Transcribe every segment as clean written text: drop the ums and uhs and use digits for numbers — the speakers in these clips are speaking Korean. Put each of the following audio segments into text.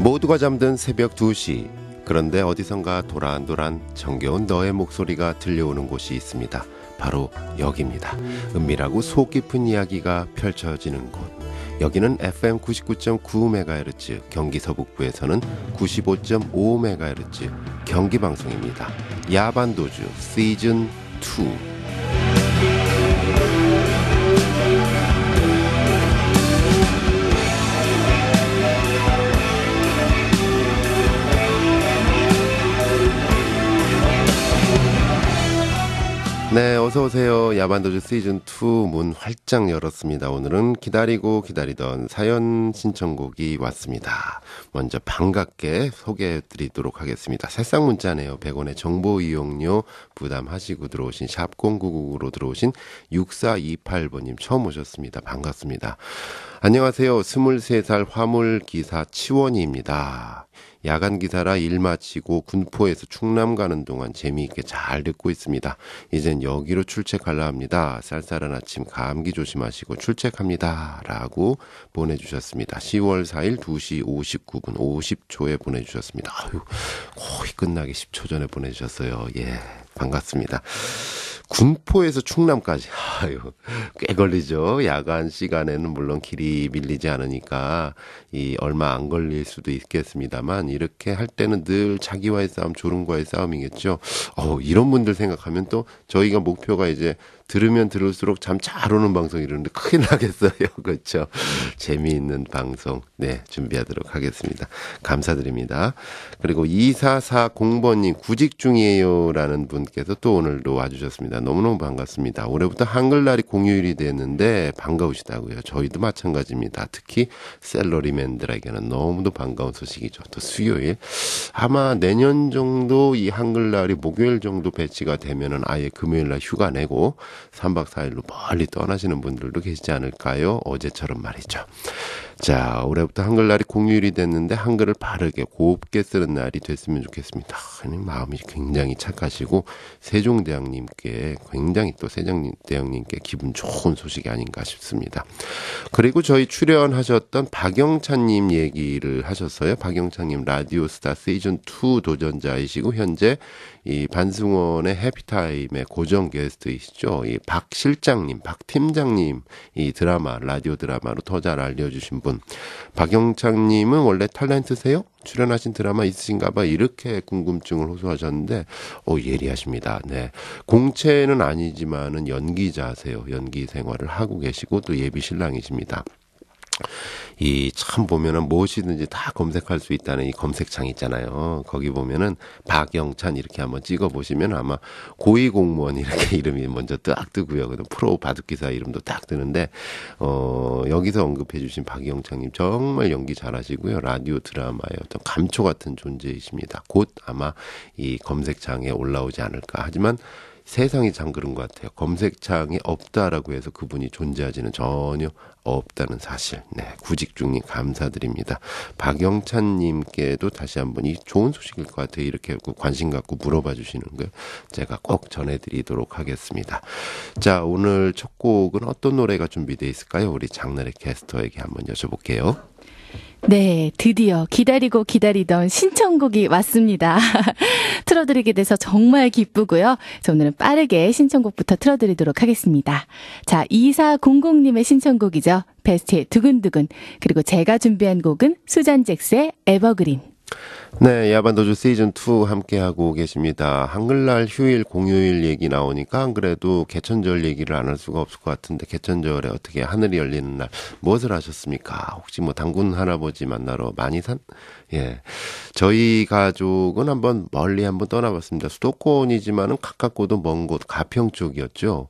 모두가 잠든 새벽 2시. 그런데 어디선가 도란도란 정겨운 너의 목소리가 들려오는 곳이 있습니다. 바로 여기입니다. 은밀하고 속 깊은 이야기가 펼쳐지는 곳. 여기는 FM 99.9MHz, 경기 서북부에서는 95.5MHz 경기방송입니다. 야반도주 시즌 2. 네, 어서오세요. 야반도주 시즌2 문 활짝 열었습니다. 오늘은 기다리고 기다리던 사연 신청곡이 왔습니다. 먼저 반갑게 소개해드리도록 하겠습니다. 새싹 문자네요. 100원의 정보 이용료 부담하시고 들어오신 샵 0999로 들어오신 6428번님 처음 오셨습니다. 반갑습니다. 안녕하세요. 23살 화물기사 치원이입니다. 야간기사라 일 마치고 군포에서 충남 가는 동안 재미있게 잘 듣고 있습니다. 이젠 여기로 출첵하려 합니다. 쌀쌀한 아침 감기 조심하시고 출첵합니다. 라고 보내주셨습니다. 10월 4일 2시 59분 50초에 보내주셨습니다. 아유, 거의 끝나기 10초 전에 보내주셨어요. 예, 반갑습니다. 군포에서 충남까지 아유 꽤 걸리죠. 야간 시간에는 물론 길이 밀리지 않으니까 얼마 안 걸릴 수도 있겠습니다만 이렇게 할 때는 늘 자기와의 싸움, 졸음과의 싸움이겠죠. 이런 분들 생각하면 또 저희가 목표가 이제 들으면 들을수록 잠 잘 오는 방송 이러는데 큰일 나겠어요. 그렇죠. 재미있는 방송 네 준비하도록 하겠습니다. 감사드립니다. 그리고 2440번님 구직 중이에요 라는 분께서 또 오늘도 와주셨습니다. 너무너무 반갑습니다. 올해부터 한글날이 공휴일이 됐는데 반가우시다고요. 저희도 마찬가지입니다. 특히 샐러리맨들에게는 너무도 반가운 소식이죠. 또 수요일 아마 내년 정도 이 한글날이 목요일 정도 배치가 되면은 아예 금요일날 휴가 내고 3박 4일로 멀리 떠나시는 분들도 계시지 않을까요? 어제처럼 말이죠. 자, 올해부터 한글날이 공휴일이 됐는데 한글을 바르게 곱게 쓰는 날이 됐으면 좋겠습니다. 마음이 굉장히 착하시고 세종대왕님께 굉장히 또 세종대왕님께 기분 좋은 소식이 아닌가 싶습니다. 그리고 저희 출연하셨던 박영찬님 얘기를 하셨어요. 박영찬님 라디오스타 시즌2 도전자이시고 현재 이 반승원의 해피타임의 고정 게스트이시죠. 이 박 실장님, 박 팀장님 이 드라마, 라디오 드라마로 더 잘 알려주신 분. 박영창님은 원래 탤런트세요? 출연하신 드라마 있으신가 봐 이렇게 궁금증을 호소하셨는데 예리하십니다. 네. 공채는 아니지만은 연기자세요. 연기 생활을 하고 계시고 또 예비 신랑이십니다. 참 보면은 무엇이든지 다 검색할 수 있다는 이 검색창 있잖아요. 거기 보면은 박영찬 이렇게 한번 찍어보시면 아마 고위공무원 이렇게 이름이 먼저 딱 뜨고요. 그다음 프로 바둑기사 이름도 딱 뜨는데 여기서 언급해 주신 박영찬님 정말 연기 잘하시고요. 라디오 드라마의 어떤 감초 같은 존재이십니다. 곧 아마 이 검색창에 올라오지 않을까. 하지만 세상이 참 그런 것 같아요. 검색창이 없다라고 해서 그분이 존재하지는 전혀 없다는 사실. 네, 구직 중님 감사드립니다. 박영찬님께도 다시 한번 이 좋은 소식일 것 같아요. 이렇게 관심 갖고 물어봐 주시는 거 제가 꼭 전해드리도록 하겠습니다. 자, 오늘 첫 곡은 어떤 노래가 준비되어 있을까요? 우리 장나래 캐스터에게 한번 여쭤볼게요. 네, 드디어 기다리고 기다리던 신청곡이 왔습니다. 틀어드리게 돼서 정말 기쁘고요. 그래서 오늘은 빠르게 신청곡부터 틀어드리도록 하겠습니다. 자, 2400님의 신청곡이죠. 베스트의 두근두근. 그리고 제가 준비한 곡은 수잔 잭스의 에버그린. 네, 야반도주 시즌2 함께하고 계십니다. 한글날 휴일, 공휴일 얘기 나오니까 안 그래도 개천절 얘기를 안 할 수가 없을 것 같은데 개천절에 어떻게 하늘이 열리는 날 무엇을 하셨습니까? 혹시 뭐 당군 할아버지 만나러 많이산? 예, 저희 가족은 멀리 한번 떠나봤습니다. 수도권이지만은 가깝고도 먼 곳 가평 쪽이었죠.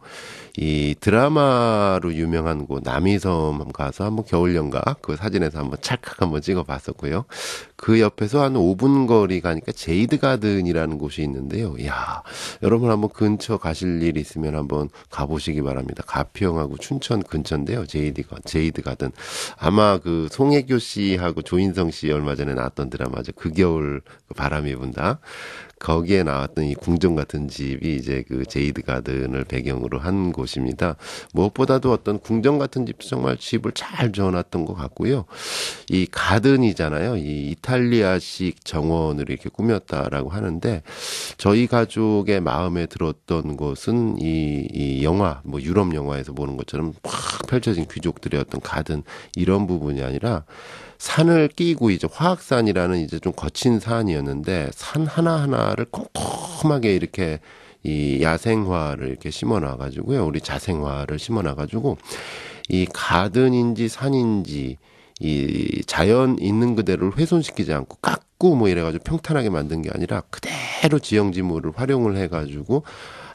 이 드라마로 유명한 곳 남이섬 가서 한번 겨울연가 그 사진에서 한번 찰칵 한번 찍어봤었고요. 그 옆에서 한 5분 거리 가니까 제이드 가든이라는 곳이 있는데요. 이야, 여러분 한번 근처 가실 일 있으면 한번 가보시기 바랍니다. 가평하고 춘천 근처인데요. 제이드 가든. 아마 그 송혜교 씨하고 조인성 씨 얼마 전에 나왔던 드라마죠. 그 겨울 바람이 분다. 거기에 나왔던 이 궁전 같은 집이 이제 그 제이드 가든을 배경으로 한 곳입니다. 무엇보다도 어떤 궁전 같은 집도 정말 집을 잘 지어놨던 것 같고요. 이 가든이잖아요. 이 이탈리아식 정원을 이렇게 꾸몄다라고 하는데 저희 가족의 마음에 들었던 것은 이 영화, 뭐 유럽 영화에서 보는 것처럼 팍 펼쳐진 귀족들의 어떤 가든 이런 부분이 아니라 산을 끼고 이제 화학산이라는 이제 좀 거친 산이었는데 산 하나하나를 꼼꼼하게 이렇게 이 야생화를 이렇게 심어놔 가지고요. 우리 자생화를 심어놔 가지고 이 가든인지 산인지 이 자연 있는 그대로를 훼손시키지 않고 깎고 뭐 이래가지고 평탄하게 만든 게 아니라 그대로 지형지물을 활용을 해가지고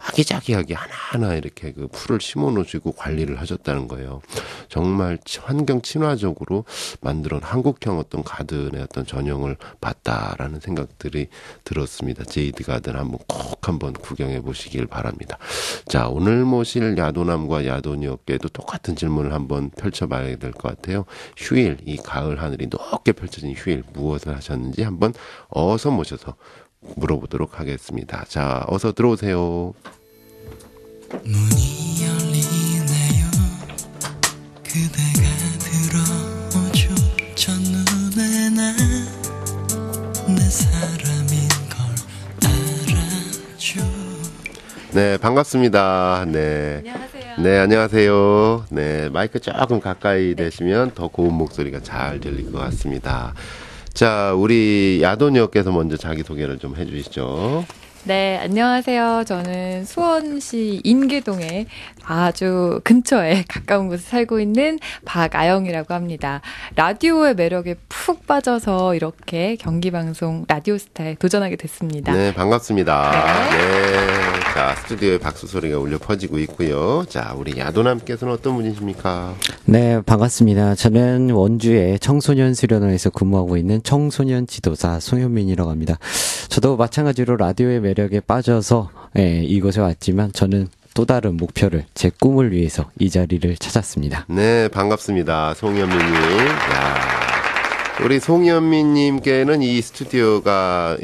아기자기하게 하나하나 이렇게 그 풀을 심어 놓으시고 관리를 하셨다는 거예요. 정말 환경 친화적으로 만들어 놓은 한국형 어떤 가든의 어떤 전형을 봤다라는 생각들이 들었습니다. 제이드 가든 한번 구경해 보시길 바랍니다. 자, 오늘 모실 야도남과 야도녀께도 똑같은 질문을 한번 펼쳐봐야 될 것 같아요. 휴일, 이 가을 하늘이 높게 펼쳐진 휴일 무엇을 하셨는지 한번 어서 모셔서 물어보도록 하겠습니다. 자, 어서 들어오세요. 문이 열리네요. 그대가 들어오죠. 첫눈에 난 내 사람인 걸 알아줘. 네, 반갑습니다. 네. 안녕하세요. 네, 안녕하세요. 네, 마이크 조금 가까이 대시면 더 고운 목소리가 잘 들릴 것 같습니다. 자, 우리 야도녀께서 먼저 자기소개를 좀 해주시죠. 네, 안녕하세요. 저는 수원시 인계동에 아주 근처에 가까운 곳에 살고 있는 박아영이라고 합니다. 라디오의 매력에 푹 빠져서 이렇게 경기방송 라디오스타에 도전하게 됐습니다. 네, 반갑습니다. 네. 네. 자, 스튜디오에 박수 소리가 울려 퍼지고 있고요. 자, 우리 야도남께서는 어떤 분이십니까? 네, 반갑습니다. 저는 원주의 청소년 수련원에서 근무하고 있는 청소년 지도사 송현민이라고 합니다. 저도 마찬가지로 라디오의 매력에 빠져서 이곳에 왔지만 저는 또 다른 목표를 제 꿈을 위해서 이 자리를 찾았습니다. 네, 반갑습니다. 송현민님. 야. 우리 송현민님께는 이 스튜디오가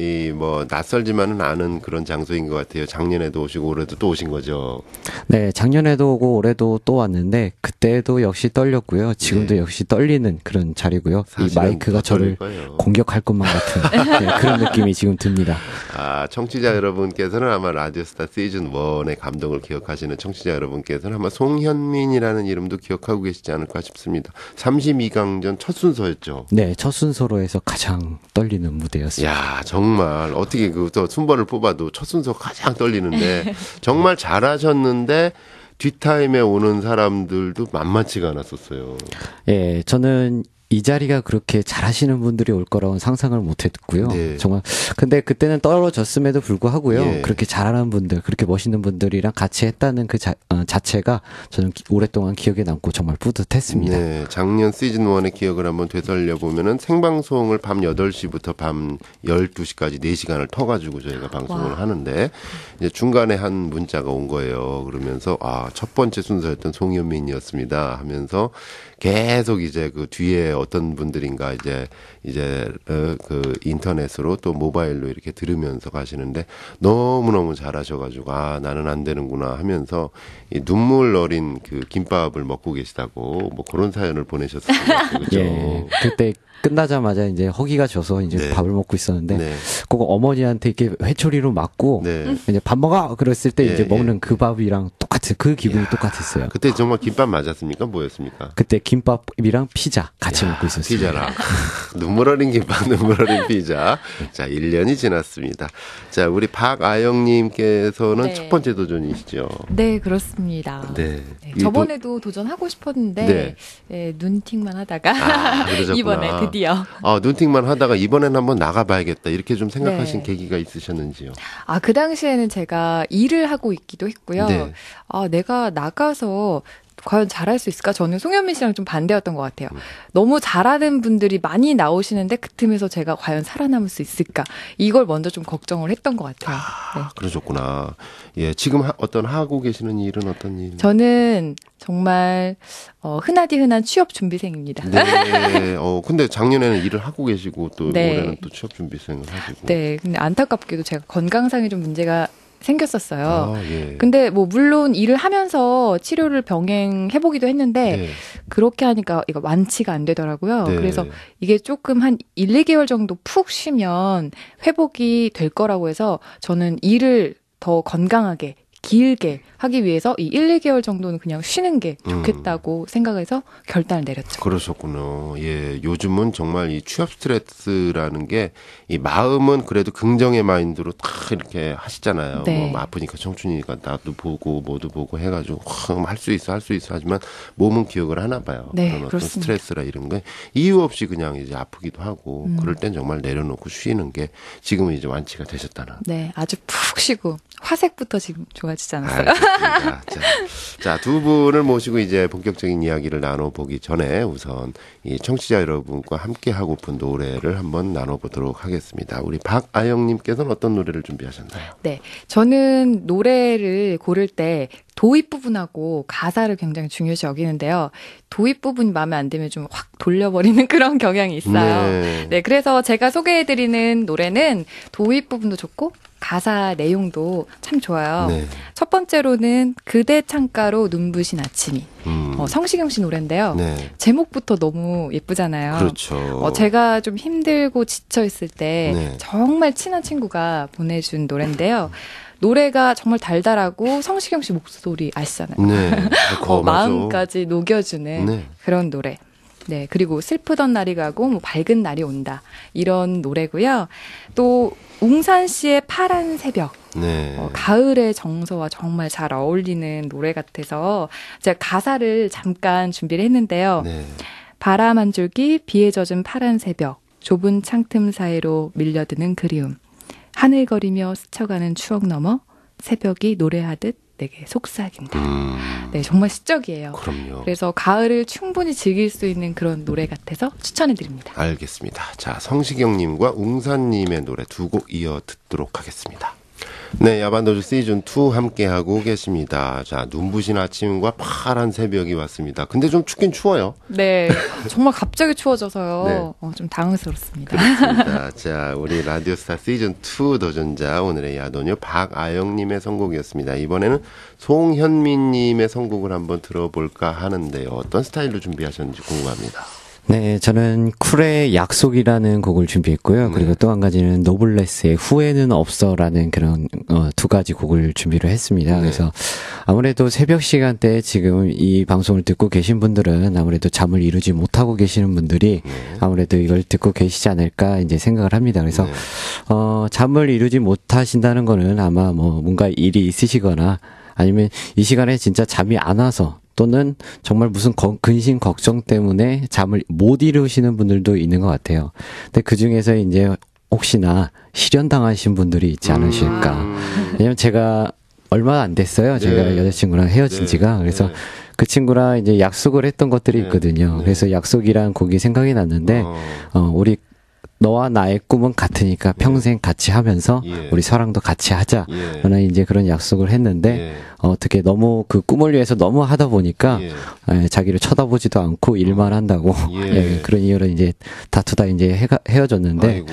낯설지만은 않은 그런 장소인 것 같아요. 작년에도 오시고 올해도 또 오신 거죠. 네, 작년에도 오고 올해도 또 왔는데 그때도 역시 떨렸고요. 지금도 네. 역시 떨리는 그런 자리고요. 이 사실은 마이크가 더 떨릴 저를 거예요. 공격할 것만 같은 그런 느낌이 지금 듭니다. 아, 청취자 여러분께서는 아마 라디오스타 시즌 1의 감동을 기억하시는 청취자 여러분께서는 아마 송현민이라는 이름도 기억하고 계시지 않을까 싶습니다. 32강전 첫 순서였죠. 네, 첫 순서로 해서 가장 떨리는 무대였습니다. 야, 정말 어떻게 또 순번을 뽑아도 첫 순서 가장 떨리는데 정말 잘하셨는데 뒷타임에 오는 사람들도 만만치가 않았었어요. 예, 저는 이 자리가 그렇게 잘하시는 분들이 올 거라고는 상상을 못 했고요. 네. 정말. 근데 그때는 떨어졌음에도 불구하고요. 예. 그렇게 잘하는 분들, 그렇게 멋있는 분들이랑 같이 했다는 그 자체가 저는 오랫동안 기억에 남고 정말 뿌듯했습니다. 네, 작년 시즌 1의 기억을 한번 되살려 보면은 생방송을 밤 8시부터 밤 12시까지 4시간을 터가지고 저희가 방송을 하는데 이제 중간에 한 문자가 온 거예요. 그러면서 첫 번째 순서였던 송현민이었습니다 하면서 계속 이제 그 뒤에 어떤 분들인가 이제 그 인터넷으로 또 모바일로 이렇게 들으면서 가시는데 너무너무 잘하셔가지고 나는 안 되는구나 하면서 이 눈물 어린 그 김밥을 먹고 계시다고 뭐 그런 사연을 보내셨어요. 그죠? 예. 그때 끝나자마자 이제 허기가 져서 이제 네. 밥을 먹고 있었는데 네. 그거 어머니한테 이렇게 회초리로 맞고 네. 이제 밥 먹어 그랬을 때 예, 이제 예. 먹는 그 밥이랑 똑같은 그 기분이 똑같았어요. 그때 정말 김밥 맞았습니까? 뭐였습니까? 그때 김밥이랑 피자 같이 먹고 있었어요. 피자랑 눈물 어린 김밥, 눈물 어린 피자. 자, 1년이 지났습니다. 자, 우리 박아영님께서는 네. 첫 번째 도전이시죠? 네, 그렇습니다. 네. 네, 저번에도 도전하고 싶었는데 네. 눈팅만 하다가 그러셨구나. 이번에 드디어. 눈팅만 하다가 이번엔 한번 나가봐야겠다. 이렇게 좀 생각하신 네. 계기가 있으셨는지요? 그 당시에는 제가 일을 하고 있기도 했고요. 네. 내가 나가서 과연 잘할 수 있을까? 저는 송현민 씨랑 좀 반대였던 것 같아요. 너무 잘하는 분들이 많이 나오시는데 그 틈에서 제가 과연 살아남을 수 있을까? 이걸 먼저 좀 걱정을 했던 것 같아요. 네. 그러셨구나. 예, 지금 어떤 하고 계시는 일은 어떤 일? 저는 정말 흔하디 흔한 취업 준비생입니다. 네. 근데 작년에는 일을 하고 계시고 또 네. 올해는 또 취업 준비생을 하시고. 네, 근데 안타깝게도 제가 건강상에 좀 문제가 생겼었어요. 아, 예. 근데 뭐 물론 일을 하면서 치료를 병행해보기도 했는데 네. 그렇게 하니까 이거 완치가 안 되더라고요. 네. 그래서 이게 조금 한 1, 2개월 정도 푹 쉬면 회복이 될 거라고 해서 저는 일을 더 건강하게 길게 하기 위해서 이 1, 2개월 정도는 그냥 쉬는 게 좋겠다고 생각해서 결단을 내렸죠. 그러셨군요. 예, 요즘은 정말 이 취업 스트레스라는 게 이 마음은 그래도 긍정의 마인드로 다 이렇게 하시잖아요. 네. 뭐 아프니까 청춘이니까 나도 보고 뭐도 보고 해가지고 할 수 있어 하지만 몸은 기억을 하나 봐요. 네, 그런 어떤 그렇습니다. 스트레스라 이런 게 이유 없이 그냥 이제 아프기도 하고 그럴 땐 정말 내려놓고 쉬는 게 지금은 이제 완치가 되셨다는. 네, 아주 푹 쉬고 화색부터 지금 좋아지지 않았어요. 알겠습니다. 자, 두 분을 모시고 이제 본격적인 이야기를 나눠보기 전에 우선 이 청취자 여러분과 함께 하고픈 노래를 한번 나눠보도록 하겠습니다. 우리 박아영님께서는 어떤 노래를 준비하셨나요? 네, 저는 노래를 고를 때 도입 부분하고 가사를 굉장히 중요시 여기는데요. 도입 부분이 마음에 안 들면 좀 확 돌려버리는 그런 경향이 있어요. 네, 그래서 제가 소개해드리는 노래는 도입 부분도 좋고 가사 내용도 참 좋아요. 네. 첫 번째로는 그대 창가로 눈부신 아침이 성시경 씨 노래인데요. 네. 제목부터 너무 예쁘잖아요. 그렇죠. 제가 좀 힘들고 지쳐 있을 때 네. 정말 친한 친구가 보내준 노래인데요. 노래가 정말 달달하고 성시경 씨 목소리 아시잖아요. 네. 맞아. 마음까지 녹여주는 네. 그런 노래. 네, 그리고 슬프던 날이 가고 뭐 밝은 날이 온다 이런 노래고요. 또 웅산 씨의 파란 새벽. 네. 가을의 정서와 정말 잘 어울리는 노래 같아서 제가 가사를 잠깐 준비를 했는데요. 네. 바람 한 줄기, 비에 젖은 파란 새벽, 좁은 창틈 사이로 밀려드는 그리움, 하늘거리며 스쳐가는 추억 너머 새벽이 노래하듯 내게 속삭인다. 네, 정말 시적이에요. 그럼요. 그래서 가을을 충분히 즐길 수 있는 그런 노래 같아서 추천해드립니다. 알겠습니다. 자, 성시경님과 웅산님의 노래 두 곡 이어 듣도록 하겠습니다. 네, 야반도주 시즌2 함께하고 계십니다. 자, 눈부신 아침과 파란 새벽이 왔습니다. 근데 좀 춥긴 추워요. 네, 정말 갑자기 추워져서요. 좀 당황스럽습니다. 그렇습니다. 자, 우리 라디오스타 시즌2 도전자 오늘의 야도녀 박아영님의 선곡이었습니다. 이번에는 송현민님의 선곡을 한번 들어볼까 하는데요. 어떤 스타일로 준비하셨는지 궁금합니다. 네, 저는 쿨의 약속이라는 곡을 준비했고요. 그리고 또 한 가지는 노블레스의 후회는 없어라는 그런 두 가지 곡을 준비를 했습니다. 네. 그래서 아무래도 새벽 시간대에 지금 이 방송을 듣고 계신 분들은 아무래도 잠을 이루지 못하고 계시는 분들이 아무래도 이걸 듣고 계시지 않을까 이제 생각을 합니다. 그래서 네. 잠을 이루지 못하신다는 거는 아마 뭐 뭔가 일이 있으시거나 아니면 이 시간에 진짜 잠이 안 와서 또는 정말 무슨 근심 걱정 때문에 잠을 못 이루시는 분들도 있는 것 같아요. 근데 그 중에서 이제 혹시나 실연당하신 분들이 있지 않으실까. 왜냐면 제가 얼마 안 됐어요. 제가 네. 여자친구랑 헤어진 지가. 그래서 네. 그 친구랑 이제 약속을 했던 것들이 있거든요. 네. 그래서 약속이란 곡이 생각이 났는데, 우리 너와 나의 꿈은 같으니까 평생 같이 하면서 예. 우리 사랑도 같이 하자. 예. 라는 이제 그런 약속을 했는데, 예. 어떻게 너무 그 꿈을 위해서 너무 하다 보니까, 예. 자기를 쳐다보지도 않고 일만 한다고, 예. 그런 이유로 이제 다투다 이제 헤어졌는데, 아이고.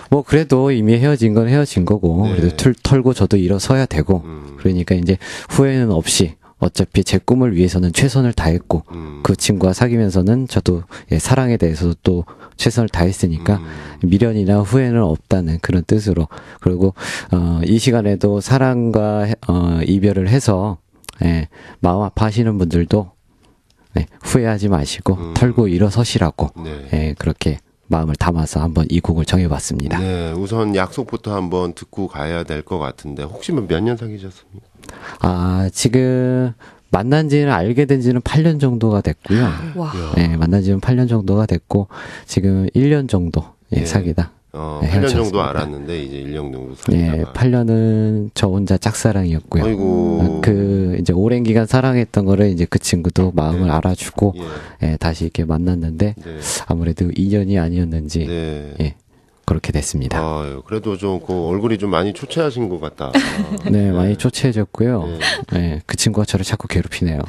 뭐 그래도 이미 헤어진 건 헤어진 거고, 네. 그래도 털고 저도 일어서야 되고, 그러니까 이제 후회는 없이, 어차피 제 꿈을 위해서는 최선을 다했고 그 친구와 사귀면서는 저도 사랑에 대해서도 또 최선을 다했으니까 미련이나 후회는 없다는 그런 뜻으로 그리고 이 시간에도 사랑과 이별을 해서 마음 아파하시는 분들도 후회하지 마시고 털고 일어서시라고 그렇게 마음을 담아서 한번 이 곡을 정해봤습니다. 네, 우선 약속부터 한번 듣고 가야 될 것 같은데 혹시 몇 년 사귀셨습니까? 지금 만난 지는 알게 된 지는 8년 정도가 됐고요. 와. 네, 만난 지는 8년 정도가 됐고 지금 1년 정도 사귀다. 네, 8년 정도 헤어졌습니다. 알았는데 이제 1년 정도 네, 사귀다가. 8년은 저 혼자 짝사랑이었고요. 아이고. 그 이제 오랜 기간 사랑했던 거를 이제 그 친구도 마음을 네. 알아주고 예. 예, 다시 이렇게 만났는데 네. 아무래도 인연이 아니었는지 네. 예, 그렇게 됐습니다. 아유, 그래도 좀 그 얼굴이 좀 많이 초췌하신 것 같다. 네, 많이 초췌해졌고요. 네. 예, 그 친구가 저를 자꾸 괴롭히네요.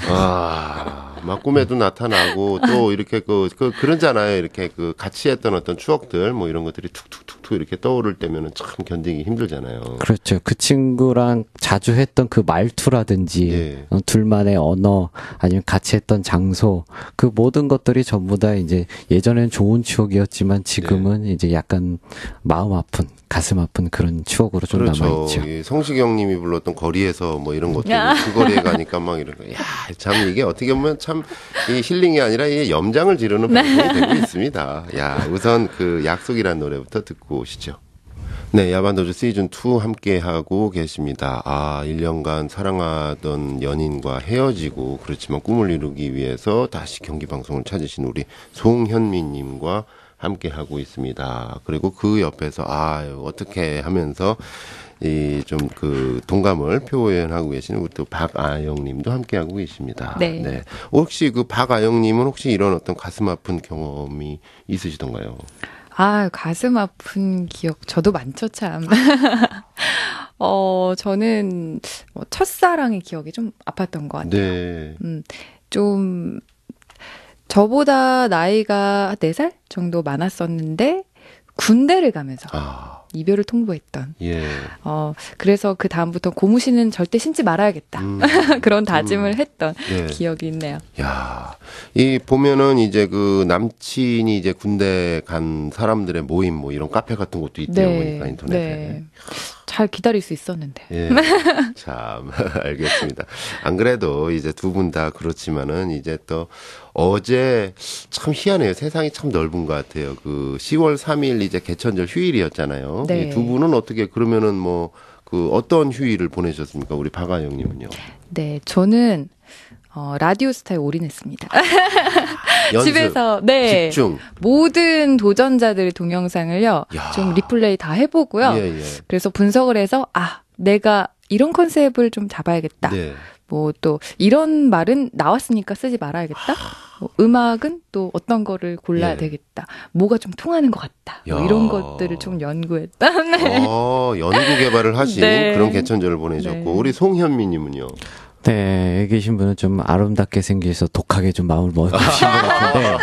막 꿈에도 나타나고 또 이렇게 그러잖아요. 이렇게 그 같이 했던 어떤 추억들 뭐 이런 것들이 툭툭툭툭 이렇게 떠오를 때면은 참 견디기 힘들잖아요. 그렇죠. 그 친구랑 자주 했던 그 말투라든지 예. 둘만의 언어 아니면 같이 했던 장소 그 모든 것들이 전부 다 이제 예전엔 좋은 추억이었지만 지금은 이제 약간 마음 아픈 가슴 아픈 그런 추억으로 좀 그렇죠. 남아있죠. 이 성시경님이 불렀던 거리에서 뭐 이런 것들 그 거리에 가니까 막 이런 거. 야, 참 이게 어떻게 보면 참 이 힐링이 아니라 이 염장을 지르는 방송이 되고 있습니다. 야, 우선 그 약속이라는 노래부터 듣고 오시죠. 네, 야반도주 시즌2 함께하고 계십니다. 1년간 사랑하던 연인과 헤어지고 그렇지만 꿈을 이루기 위해서 다시 경기방송을 찾으신 우리 송현미님과 함께하고 있습니다. 그리고 그 옆에서 어떻게 하면서 이 좀 그 동감을 표현하고 계시는 우리 또 박아영님도 함께하고 계십니다. 네. 혹시 그 박아영님은 혹시 이런 어떤 가슴 아픈 경험이 있으시던가요? 가슴 아픈 기억 저도 많죠, 참. 저는 첫사랑의 기억이 좀 아팠던 것 같아요. 네. 좀 저보다 나이가 4살 정도 많았었는데 군대를 가면서 이별을 통보했던. 예. 그래서 그 다음부터 고무신은 절대 신지 말아야겠다. 그런 다짐을 했던 네. 기억이 있네요. 야, 이 보면은 이제 그 남친이 이제 군대 간 사람들의 모임 뭐 이런 카페 같은 것도 있대요, 보니까 인터넷에. 네. 잘 기다릴 수 있었는데. 예. 참, 알겠습니다. 안 그래도 이제 두 분 다 그렇지만은 이제 또 어제 참 희한해요. 세상이 참 넓은 것 같아요. 그 10월 3일 이제 개천절 휴일이었잖아요. 네. 이 두 분은 어떻게 그러면은 뭐 그 어떤 휴일을 보내셨습니까? 우리 박아영님은요. 네, 저는 라디오스타에 올인했습니다. 연습, 집에서 네 집중. 모든 도전자들의 동영상을요 야. 좀 리플레이 다 해보고요. 예, 예. 그래서 분석을 해서 내가 이런 컨셉을 좀 잡아야겠다. 네. 뭐 또 이런 말은 나왔으니까 쓰지 말아야겠다. 뭐 음악은 또 어떤 거를 골라야 예. 되겠다. 뭐가 좀 통하는 것 같다. 뭐 야. 이런 것들을 좀 연구했다. 네. 연구 개발을 하신 네. 그런 개천절을 보내셨고 네. 우리 송현미님은요. 네, 여기 계신 분은 좀 아름답게 생겨서 독하게 좀 마음을 먹으신 것 같은데,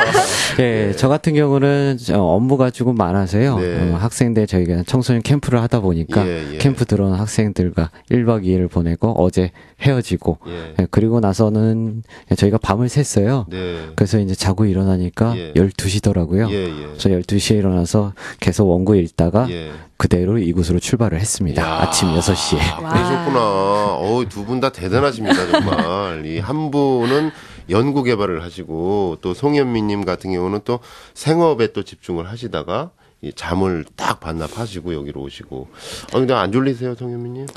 예, 저 같은 경우는 업무가 조금 많아서요. 네. 학생들 저희가 청소년 캠프를 하다 보니까 예, 예. 캠프 들어온 학생들과 1박 2일을 보내고 어제 헤어지고, 예. 예, 그리고 나서는 저희가 밤을 샜어요. 네. 그래서 이제 자고 일어나니까 예. 12시더라고요. 예, 예. 그래서 12시에 일어나서 계속 원고 읽다가 예. 그대로 이곳으로 출발을 했습니다. 야. 아침 6시에. 와. 그러셨구나. 두 분 다 대단하십니다, 정말. 이 한 분은 연구 개발을 하시고 또 송현미님 같은 경우는 또 생업에 또 집중을 하시다가 이 잠을 딱 반납하시고 여기로 오시고. 근데 안 졸리세요, 송현미님?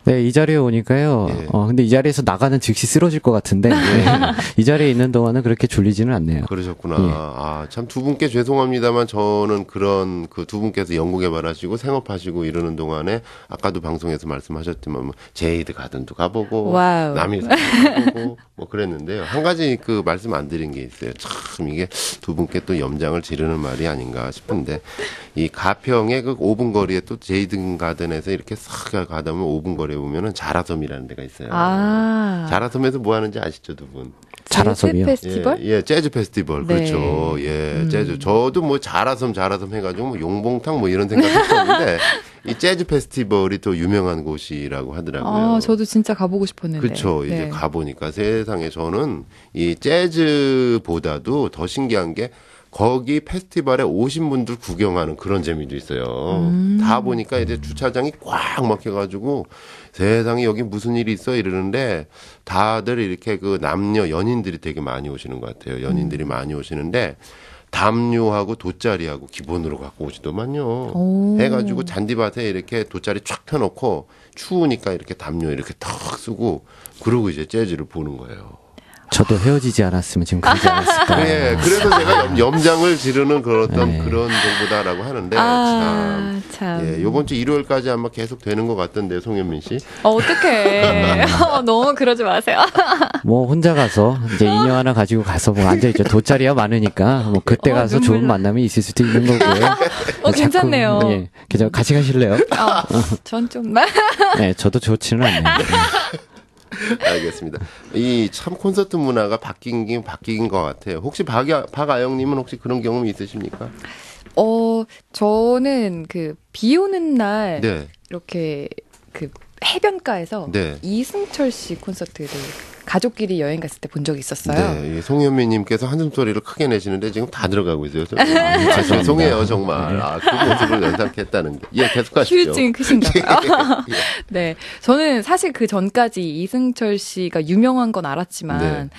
네, 이 자리에 오니까요. 예. 근데 이 자리에서 나가는 즉시 쓰러질 것 같은데, 이 자리에 있는 동안은 그렇게 졸리지는 않네요. 그러셨구나. 예. 참 두 분께 죄송합니다만 저는 그런 그 두 분께서 연구 개발하시고 생업하시고 이러는 동안에 아까도 방송에서 말씀하셨지만 뭐 제이드 가든도 가보고 와우. 남일산도 가보고 뭐 그랬는데요. 한 가지 그 말씀 안 드린 게 있어요. 참 이게 두 분께 또 염장을 지르는 말이 아닌가 싶은데 이 가평의 그 5분 거리에 또 제이든 가든에서 이렇게 싹 가다 보면 5분 거리에 보면은 자라섬이라는 데가 있어요. 자라섬에서 뭐 하는지 아시죠, 두 분? 자라섬이요? 재즈 페스티벌? 예, 재즈 페스티벌. 네. 그렇죠. 예, 재즈. 저도 뭐 자라섬 해가지고 뭐 용봉탕 뭐 이런 생각 했었는데, 이 재즈 페스티벌이 또 유명한 곳이라고 하더라고요. 저도 진짜 가보고 싶었는데. 그렇죠. 이제 네. 가보니까 세상에 저는 이 재즈보다도 더 신기한 게 거기 페스티벌에 오신 분들 구경하는 그런 재미도 있어요. 다 보니까 이제 주차장이 꽉 막혀가지고 세상에 여기 무슨 일이 있어 이러는데 다들 이렇게 그 남녀 연인들이 되게 많이 오시는 것 같아요. 연인들이 많이 오시는데 담요하고 돗자리하고 기본으로 갖고 오시더만요. 해가지고 잔디밭에 이렇게 돗자리 쫙 펴놓고 추우니까 이렇게 담요 이렇게 턱 쓰고 그러고 이제 재즈를 보는 거예요. 저도 헤어지지 않았으면 지금 그러지 않았을까. 예, 그래서 제가 염장을 지르는 그런 네. 그런 정보다라고 하는데 참. 예, 요번 주 일요일까지 아마 계속 되는 것 같던데 송현민 씨. 어떡해. 너무 그러지 마세요. 뭐 혼자 가서 이제 인형 하나 가지고 가서 뭐 앉아있죠. 돗자리가 많으니까 뭐 그때 가서 눈물 좋은 나. 만남이 있을 수도 있는 거고요. 괜찮네요. 예, 그죠. 같이 가실래요? 전 좀. 네, 저도 좋지는 않네요. 알겠습니다. 이 참 콘서트 문화가 바뀐 것 같아요. 혹시 박아영님은 혹시 그런 경험이 있으십니까? 저는 비 오는 날 네. 이렇게 해변가에서 네. 이승철 씨 콘서트를 가족끼리 여행 갔을 때 본 적이 있었어요. 네, 이 송현미님께서 한숨 소리를 크게 내시는데 지금 다 들어가고 있어요. 죄송해요 정말. 그 모습을 연상했다는 게. 예, 계속하시죠. 휴증 크신가 봐요. 예. 네, 저는 사실 그 전까지 이승철 씨가 유명한 건 알았지만 네.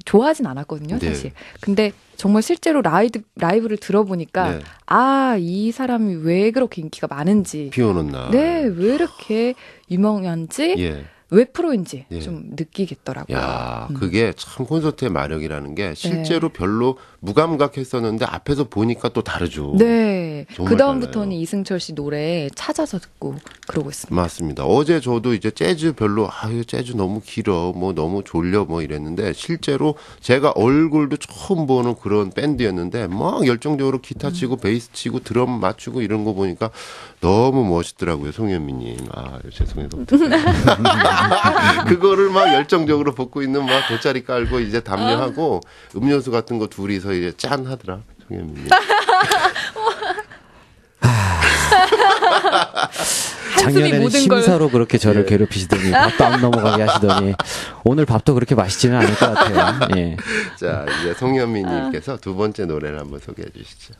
좋아하진 않았거든요, 네. 사실. 근데 정말 실제로 라이브를 들어보니까 네. 이 사람이 왜 그렇게 인기가 많은지, 비 오는 날. 네, 왜 이렇게 유명한지, 예. 왜 프로인지 예. 좀 느끼겠더라고요. 야, 그게 참 콘서트의 마력이라는 게 실제로 별로 무감각했었는데 앞에서 보니까 또 다르죠. 네, 정말 그 다음부터는 달라요. 이승철 씨 노래 찾아서 듣고 그러고 있습니다. 맞습니다. 어제 저도 이제 재즈 별로 이거 재즈 너무 길어 뭐 너무 졸려 뭐 이랬는데 실제로 제가 얼굴도 처음 보는 그런 밴드였는데 막 열정적으로 기타 치고 베이스 치고 드럼 맞추고 이런 거 보니까 너무 멋있더라고요. 송현미님. 죄송해요. 그거를 막 열정적으로 벗고 있는 막 돗자리 깔고 이제 담요하고 음료수 같은 거 둘이서 이제 짠 하더라. 송현미님. 작년에는 모든 걸. 심사로 그렇게 저를 예. 괴롭히시더니 밥도 안 넘어가게 하시더니 오늘 밥도 그렇게 맛있지는 않을 것 같아요. 예. 자, 이제 송현미님께서 두 번째 노래를 한번 소개해 주시죠.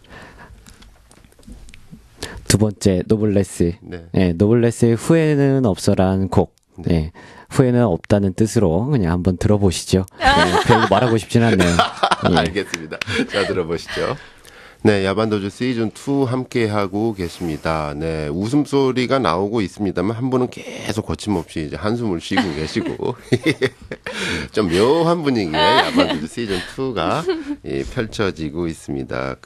두 번째 노블레스. 네. 예, 노블레스의 후회는 없어라는 곡. 예. 후회는 없다는 뜻으로 그냥 한번 들어보시죠. 예, 별로 말하고 싶진 않네요. 예. 알겠습니다. 자, 들어보시죠. 네, 야반도주 시즌2 함께하고 계십니다. 네, 웃음소리가 나오고 있습니다만 한 분은 계속 거침없이 이제 한숨을 쉬고 계시고 좀 묘한 분위기의 야반도주 시즌2가 펼쳐지고 있습니다.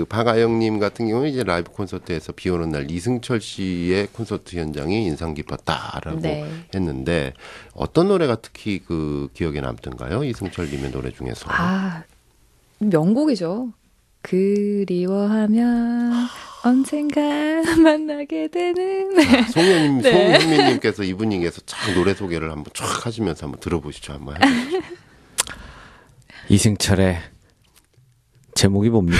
박아영님 같은 경우는 이제 라이브 콘서트에서 비 오는 날 이승철 씨의 콘서트 현장이 인상 깊었다라고 네. 했는데 어떤 노래가 특히 기억에 남던가요? 이승철님의 노래 중에서. 명곡이죠. 그리워하면 언젠가 만나게 되는. 송현미님께서 이 분위기에서 쫙 노래 소개를 한번 쫙 하시면서 한번 들어보시죠. 한번 해보시죠. 이승철의 제목이 뭡니까?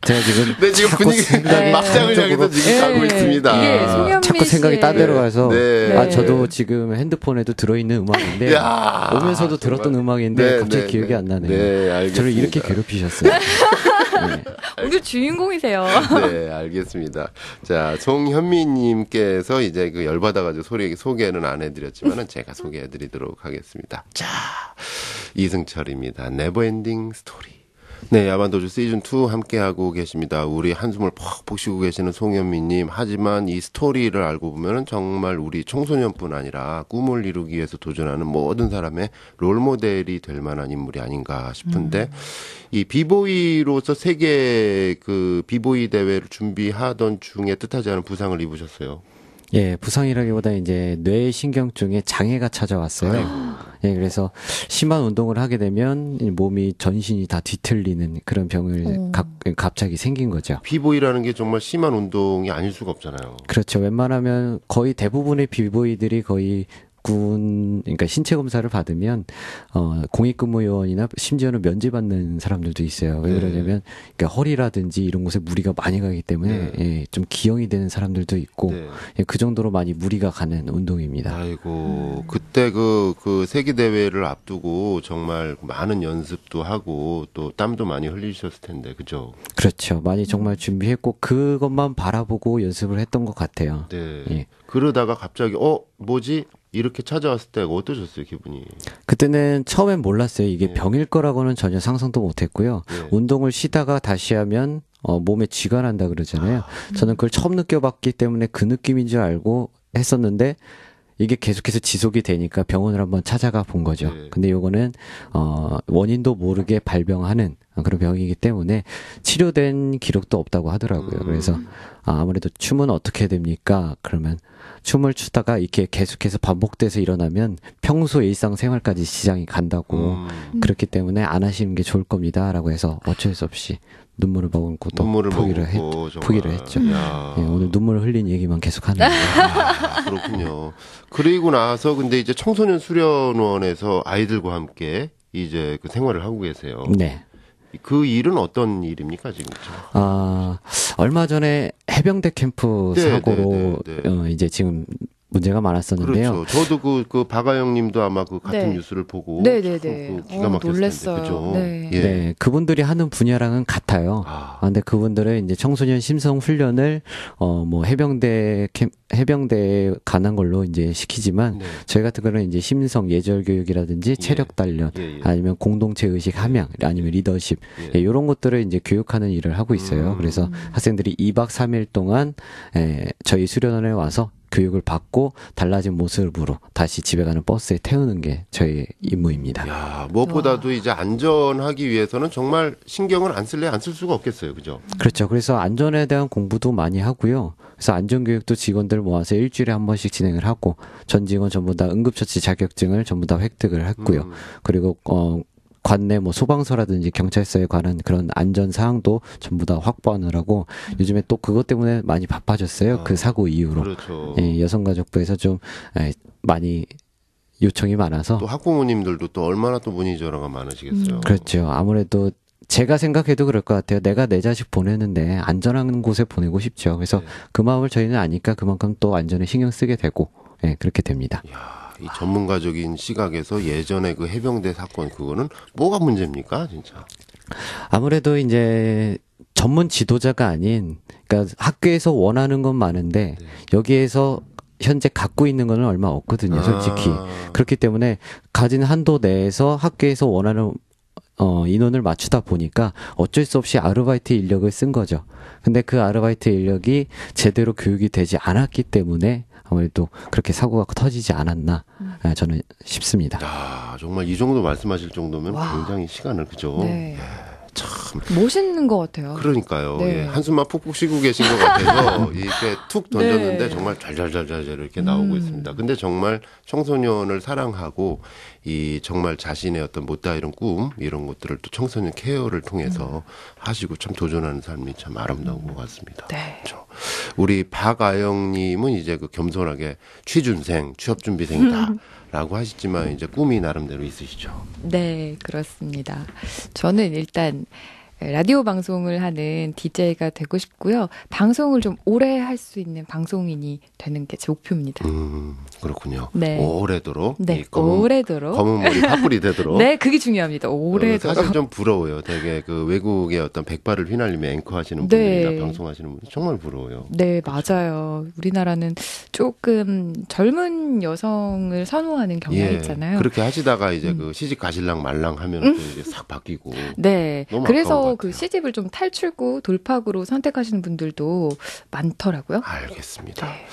제가 지금 지금 자꾸 분위기 생각이 막장을 향해서 지금 가고 있습니다. 이게 송현미 자꾸 생각이 씨의- 딴 데로 가서 네. 저도 지금 핸드폰에도 들어있는 음악인데 야, 오면서도 들었던 정말. 음악인데 네, 갑자기 네, 기억이 네. 안 나네요. 네, 알겠습니다. 저를 이렇게 괴롭히셨어요. 네. 오늘 주인공이세요. 네, 알겠습니다. 자, 송현미님께서 이제 열받아가지고 소개는 안 해드렸지만은 제가 소개해드리도록 하겠습니다. 자, 이승철입니다. 네버엔딩 스토리. 네, 야반도주 시즌2 함께하고 계십니다. 우리 한숨을 퍽퍽 쉬고 계시는 송현미님. 하지만 이 스토리를 알고 보면은 정말 우리 청소년뿐 아니라 꿈을 이루기 위해서 도전하는 모든 사람의 롤모델이 될 만한 인물이 아닌가 싶은데, 이 비보이로서 세계 비보이 대회를 준비하던 중에 뜻하지 않은 부상을 입으셨어요. 예, 부상이라기보다 이제 뇌신경증에 장애가 찾아왔어요. 예, 그래서 심한 운동을 하게 되면 몸이 전신이 다 뒤틀리는 그런 병을 갑자기 생긴 거죠. 비보이라는 게 정말 심한 운동이 아닐 수가 없잖아요. 그렇죠. 웬만하면 거의 대부분의 비보이들이 거의 그러니까 신체 검사를 받으면 공익근무 요원이나 심지어는 면제받는 사람들도 있어요. 왜 그러냐면 그러니까 허리라든지 이런 곳에 무리가 많이 가기 때문에 예, 좀 기형이 되는 사람들도 있고 네. 예, 그 정도로 많이 무리가 가는 운동입니다. 아이고, 그때 그 세계 대회를 앞두고 정말 많은 연습도 하고 또 땀도 많이 흘리셨을 텐데, 그죠? 그렇죠. 많이 정말 준비했고 그것만 바라보고 연습을 했던 것 같아요. 네. 예. 그러다가 갑자기 뭐지? 이렇게 찾아왔을 때가 어떠셨어요, 기분이? 그때는 처음엔 몰랐어요. 이게 네. 병일 거라고는 전혀 상상도 못했고요. 네. 운동을 쉬다가 다시 하면 몸에 쥐가 난다 그러잖아요. 저는 그걸 처음 느껴봤기 때문에 그 느낌인 줄 알고 했었는데 이게 계속해서 지속이 되니까 병원을 한번 찾아가 본 거죠. 네. 근데 요거는 원인도 모르게 발병하는 그런 병이기 때문에 치료된 기록도 없다고 하더라고요. 그래서 아무래도 춤은 어떻게 됩니까? 그러면 춤을 추다가 이렇게 계속해서 반복돼서 일어나면 평소 일상생활까지 지장이 간다고 그렇기 때문에 안 하시는 게 좋을 겁니다라고 해서 어쩔 수 없이 눈물을 머금고 또 눈물을 포기를 머금고 포기를 했죠. 야. 예, 오늘 눈물 흘린 얘기만 계속 하는 거예요. 아, 그렇군요. 그리고 나서 근데 이제 청소년 수련원에서 아이들과 함께 이제 그 생활을 하고 계세요. 네. 그 일은 어떤 일입니까 지금? 얼마 전에 해병대 캠프 네, 사고로 네, 네, 네. 이제 지금 문제가 많았었는데요. 그렇죠. 저도 그 박아영님도 아마 그 같은 네. 뉴스를 보고 네네네. 그 기가 막혔을 놀랬어요. 텐데, 그죠? 네. 예. 네, 그분들이 하는 분야랑은 같아요. 근데 그분들은 이제 청소년 심성 훈련을 뭐 해병대에 관한 걸로 이제 시키지만 네. 저희 같은 거는 이제 심성 예절 교육이라든지 체력 단련 예, 예. 아니면 공동체 의식 함양 아니면 리더십 예, 이런 것들을 이제 교육하는 일을 하고 있어요. 그래서 학생들이 2박 3일 동안 저희 수련원에 와서 교육을 받고 달라진 모습으로 다시 집에 가는 버스에 태우는 게 저희 임무입니다. 야, 무엇보다도 이제 안전하기 위해서는 정말 신경을 안 쓸래 안 쓸 수가 없겠어요. 그죠? 그렇죠. 그래서 안전에 대한 공부도 많이 하고요. 그래서 안전교육도 직원들 모아서 일주일에 한 번씩 진행을 하고 전 직원 전부 다 응급처치 자격증을 전부 다 획득을 했고요. 그리고 관내 뭐 소방서라든지 경찰서에 관한 그런 안전 사항도 전부 다 확보하느라고 요즘에 또 그것 때문에 많이 바빠졌어요. 그 사고 이후로. 그렇죠. 예, 여성가족부에서 좀 많이 요청이 많아서 또 학부모님들도 또 얼마나 또 문의 전화가 많으시겠어요. 그렇죠. 아무래도 제가 생각해도 그럴 것 같아요. 내가 내 자식 보내는데 안전한 곳에 보내고 싶죠. 그래서 네. 그 마음을 저희는 아니까 그만큼 또 안전에 신경 쓰게 되고 예, 그렇게 됩니다. 야, 이 전문가적인 시각에서 예전에 그 해병대 사건 그거는 뭐가 문제입니까, 진짜? 아무래도 이제 전문 지도자가 아닌 그러니까 학교에서 원하는 건 많은데 여기에서 현재 갖고 있는 거는 얼마 없거든요, 솔직히. 그렇기 때문에 가진 한도 내에서 학교에서 원하는 인원을 맞추다 보니까 어쩔 수 없이 아르바이트 인력을 쓴 거죠. 근데 그 아르바이트 인력이 제대로 교육이 되지 않았기 때문에 아무래도 그렇게 사고가 터지지 않았나 저는 싶습니다. 야, 정말 이 정도 말씀하실 정도면 와. 굉장히 시간을 그죠? 네. 참. 멋있는 것 같아요. 그러니까요. 네. 예, 한숨만 푹푹 쉬고 계신 것 같아서 이렇게 툭 던졌는데 네. 정말 잘잘잘잘 이렇게 나오고 있습니다. 근데 정말 청소년을 사랑하고 이 정말 자신의 어떤 못다 이런 꿈 이런 것들을 또 청소년 케어를 통해서 하시고 참 도전하는 삶이 참 아름다운 것 같습니다. 네. 그렇죠. 우리 박아영님은 이제 그 겸손하게 취준생, 취업준비생이다. 라고 하시지만 이제 꿈이 나름대로 있으시죠. 네, 그렇습니다. 저는 일단 라디오 방송을 하는 DJ가 되고 싶고요. 방송을 좀 오래 할 수 있는 방송인이 되는 게 제 목표입니다. 그렇군요. 네. 오래도록. 네, 이 검은, 오래도록. 검은 머리 파뿌리 되도록. 네, 그게 중요합니다. 오래도록. 사실 좀 부러워요. 되게 그 외국의 어떤 백발을 휘날리며 앵커 하시는 네. 분들이나 방송하시는 분들 정말 부러워요. 네, 맞아요. 우리나라는 조금 젊은 여성을 선호하는 경향이 있잖아요. 그렇게 하시다가 이제 그 시집 가실랑 말랑 하면 또 이제 싹 바뀌고. 네. 너무 아까운 그래서 것 그 같아요. 시집을 좀 탈출구, 돌파구로 선택하시는 분들도 많더라고요. 알겠습니다. 네.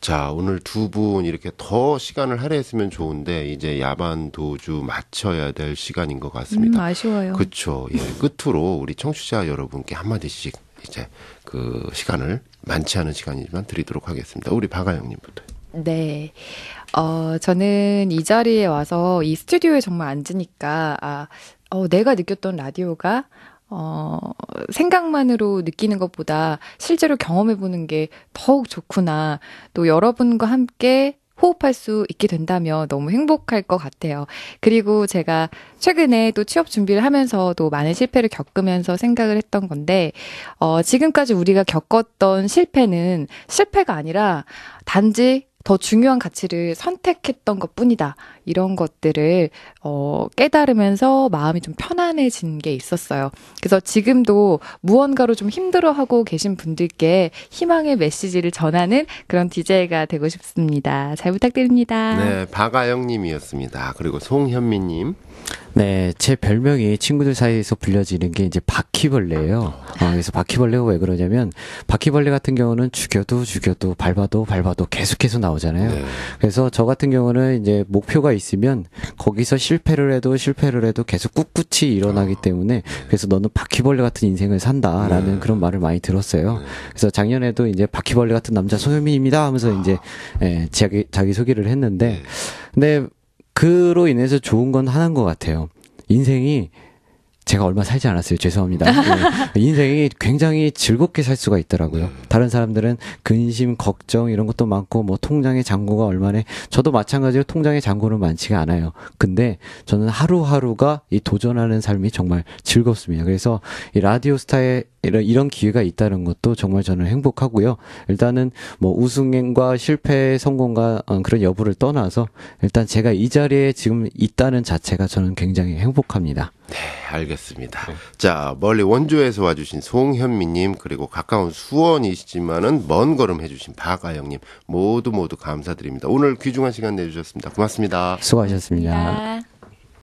자, 오늘 두 분 이렇게 더 시간을 할애했으면 좋은데 이제 야반 도주 마쳐야 될 시간인 것 같습니다. 아쉬워요. 그렇죠. 예, 끝으로 우리 청취자 여러분께 한마디씩 이제 그 시간을 많지 않은 시간이지만 드리도록 하겠습니다. 우리 박아영님부터. 네. 저는 이 자리에 와서 이 스튜디오에 정말 앉으니까, 내가 느꼈던 라디오가, 생각만으로 느끼는 것보다 실제로 경험해보는 게 더욱 좋구나. 또 여러분과 함께 호흡할 수 있게 된다면 너무 행복할 것 같아요. 그리고 제가 최근에 또 취업 준비를 하면서도 많은 실패를 겪으면서 생각을 했던 건데, 지금까지 우리가 겪었던 실패는 실패가 아니라 단지 더 중요한 가치를 선택했던 것 뿐이다. 이런 것들을 깨달으면서 마음이 좀 편안해진 게 있었어요. 그래서 지금도 무언가로 좀 힘들어하고 계신 분들께 희망의 메시지를 전하는 그런 DJ가 되고 싶습니다. 잘 부탁드립니다. 네, 박아영님이었습니다. 그리고 송현미님. 네, 제 별명이 친구들 사이에서 불려지는 게 이제 바퀴벌레예요. 그래서 바퀴벌레가 왜 그러냐면 바퀴벌레 같은 경우는 죽여도 밟아도 계속해서 나오잖아요. 네. 그래서 저 같은 경우는 이제 목표가 있으면 거기서 실패를 해도 계속 꿋꿋이 일어나기 때문에 그래서 너는 바퀴벌레 같은 인생을 산다라는 그런 말을 많이 들었어요. 그래서 작년에도 이제 바퀴벌레 같은 남자 송현민입니다 하면서 이제 자기 소개를 했는데 근데 그로 인해서 좋은 건 하나인 것 같아요. 인생이 제가 얼마 살지 않았어요. 죄송합니다. 인생이 굉장히 즐겁게 살 수가 있더라고요. 다른 사람들은 근심, 걱정 이런 것도 많고 뭐 통장에 잔고가 얼마네. 저도 마찬가지로 통장에 잔고는 많지가 않아요. 근데 저는 하루하루가 이 도전하는 삶이 정말 즐겁습니다. 그래서 이 라디오 스타에 이런 기회가 있다는 것도 정말 저는 행복하고요. 일단은 뭐 우승과 실패, 성공과 그런 여부를 떠나서 일단 제가 이 자리에 지금 있다는 자체가 저는 굉장히 행복합니다. 네, 알겠습니다. 자, 멀리 원주에서 와주신 송현미님, 그리고 가까운 수원이시지만은 먼 걸음 해주신 박아영님, 모두 감사드립니다. 오늘 귀중한 시간 내주셨습니다. 고맙습니다. 수고하셨습니다. 아.